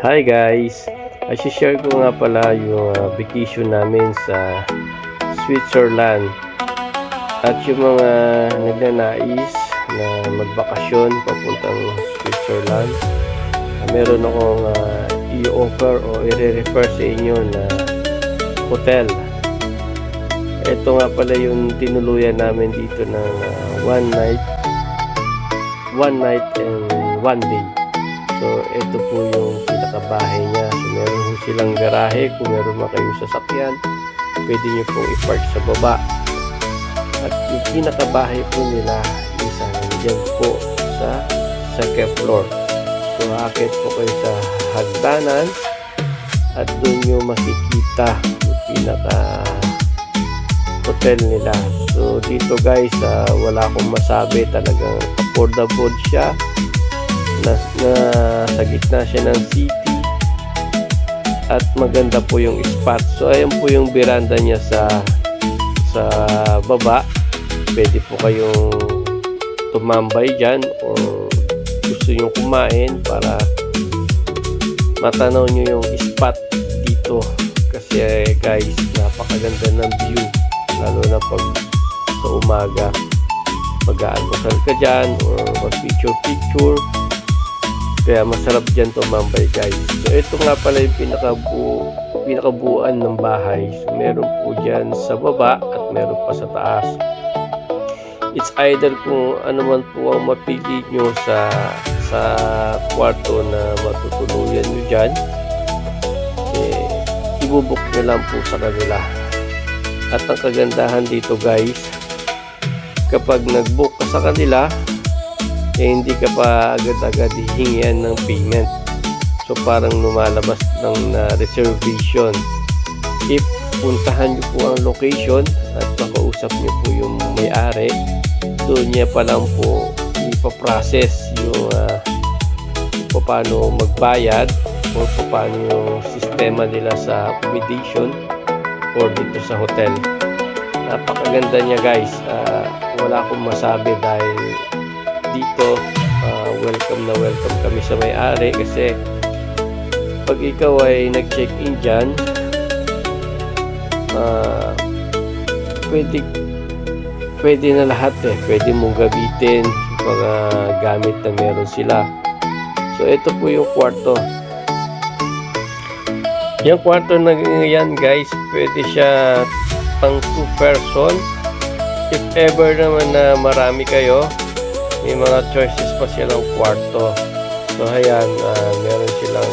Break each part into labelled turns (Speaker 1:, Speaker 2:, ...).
Speaker 1: Hi guys! I-share ko nga pala yung vacation namin sa Switzerland. At yung mga nagnanais na magbakasyon papuntang Switzerland, meron akong i-offer o i-refer sa inyo na hotel. Ito nga pala yung tinuluyan namin dito ng one night and one day. So, ito po yung pinakabahay niya. So, meron po silang garahe. Kung meron man kayong sasakyan, pwede nyo pong i-park sa baba. At yung pinakabahay po nila, isa nandiyan po sa second floor. So, akit po kayo sa hagdanan at doon nyo makikita yung pinaka hotel nila. So, dito guys, wala akong masabi. Talagang affordable siya. Sa gitna siya ng city at maganda po yung spot. So ayan po yung veranda niya sa baba. Pwede po kayong tumambay dyan or gusto nyo kumain para matanaw nyo yung spot dito. Kasi guys, napakaganda ng view, lalo na pag sa umaga mag-aalmusal ka dyan or mag picture. Kaya masarap dyan tumambay guys. So ito nga pala yung pinakabuuan ng bahay. So meron po dyan sa baba at meron pa sa taas. It's either kung ano man po ang mapili nyo sa kwarto na matutuluyan nyo dyan, ibubuk nyo lang po sa kanila. At ang kagandahan dito guys, kapag nag-book ka sa kanila, hindi ka pa agad-agad hihingian ng payment. So parang lumalabas ng reservation. If puntahan nyo po ang location at makausap nyo po yung may-ari, doon niya pa lang po ipaprocess yung paano magbayad o paano yung sistema nila sa accommodation or dito sa hotel. Napakaganda niya guys. Wala akong masabi dahil dito welcome kami sa may-ari kasi pag ikaw ay nag-check-in dyan, pwede na lahat pwede mong gamitin yung mga gamit na meron sila. So ito po yung kwarto. Yung kwarto na yan guys, pwede siya pang 2 person. If ever naman na marami kayo, may mga choices pa silang kwarto. So ayan, meron silang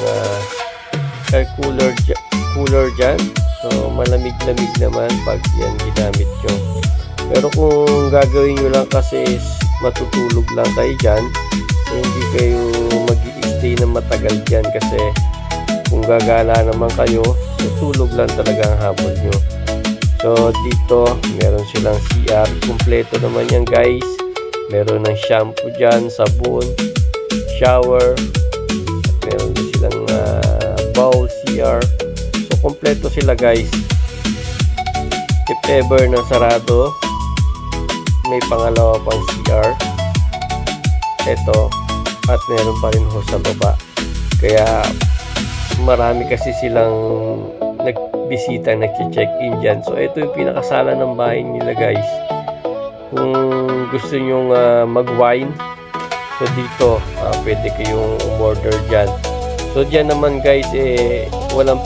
Speaker 1: air cooler dyan. So malamig-lamig naman pag yan ginamit nyo. Pero kung gagawin nyo lang kasi is matutulog lang kayo dyan, so hindi kayo mag-i-stay na matagal dyan kasi kung gagala naman kayo, tutulog lang talaga ang habol nyo. So dito meron silang CR, kumpleto naman yan guys. Meron ng shampoo dyan, sabon, shower, at meron din silang bowl, CR. So kompleto sila guys. If ever na sarado, may pangalawa pang CR ito, at meron pa rin ho sa baba. Kaya marami kasi silang nagbisita, nag-check-in dyan. So ito yung pinakasala ng bahay nila guys. Kung gusto nyong mag-wine, so dito pwede kayong umorder dyan. So dyan naman guys, walang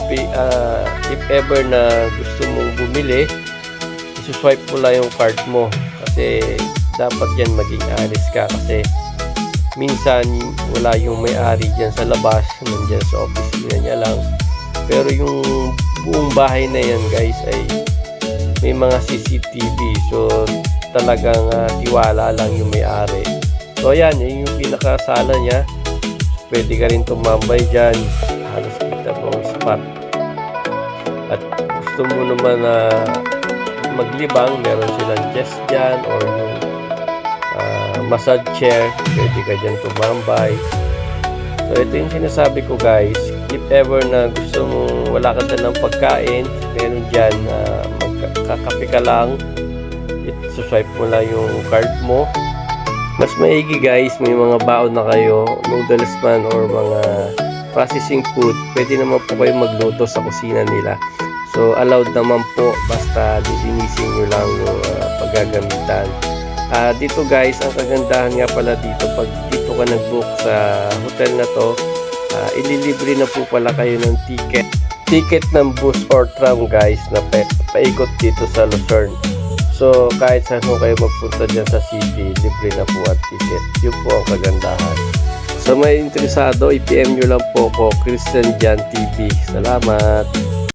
Speaker 1: if ever na gusto mong bumili, isuswipe mo lang yung card mo kasi dapat yan maging honest ka kasi minsan wala yung may-ari dyan sa labas, nandyan sa office niya lang. Pero yung buong bahay na yan guys ay may mga CCTV, so talagang tiwala lang yung may-ari. So ayan, yun yung pinakasala niya. Pwede ka rin tumambay dyan, halos kita pong spot. At gusto mo naman maglibang, meron silang chest dyan or yung massage chair, pwede ka dyan tumambay. So ito yung sinasabi ko guys, if ever na gusto mo wala ka dalang pagkain, meron dyan, magkakape ka lang, swipe mo lang yung card mo, mas maigi guys, may mga baon na kayo, noodles man or mga processing food, pwede naman po kayo magluto sa kusina nila. So, allowed naman po, basta lilinisin nyo lang yung paggagamitan. Dito guys, ang kagandahan nga pala dito, pag dito ka nag-book sa hotel na to, ililibre na po pala kayo ng ticket ng bus or tram guys na paikot dito sa Luzerne. So kahit saan mo kayo magpunta dyan sa city, libre na po ang ticket. Yun po ang kagandahan. So may interesado, i-PM nyo lang po ko, Christian Jan TV. Salamat!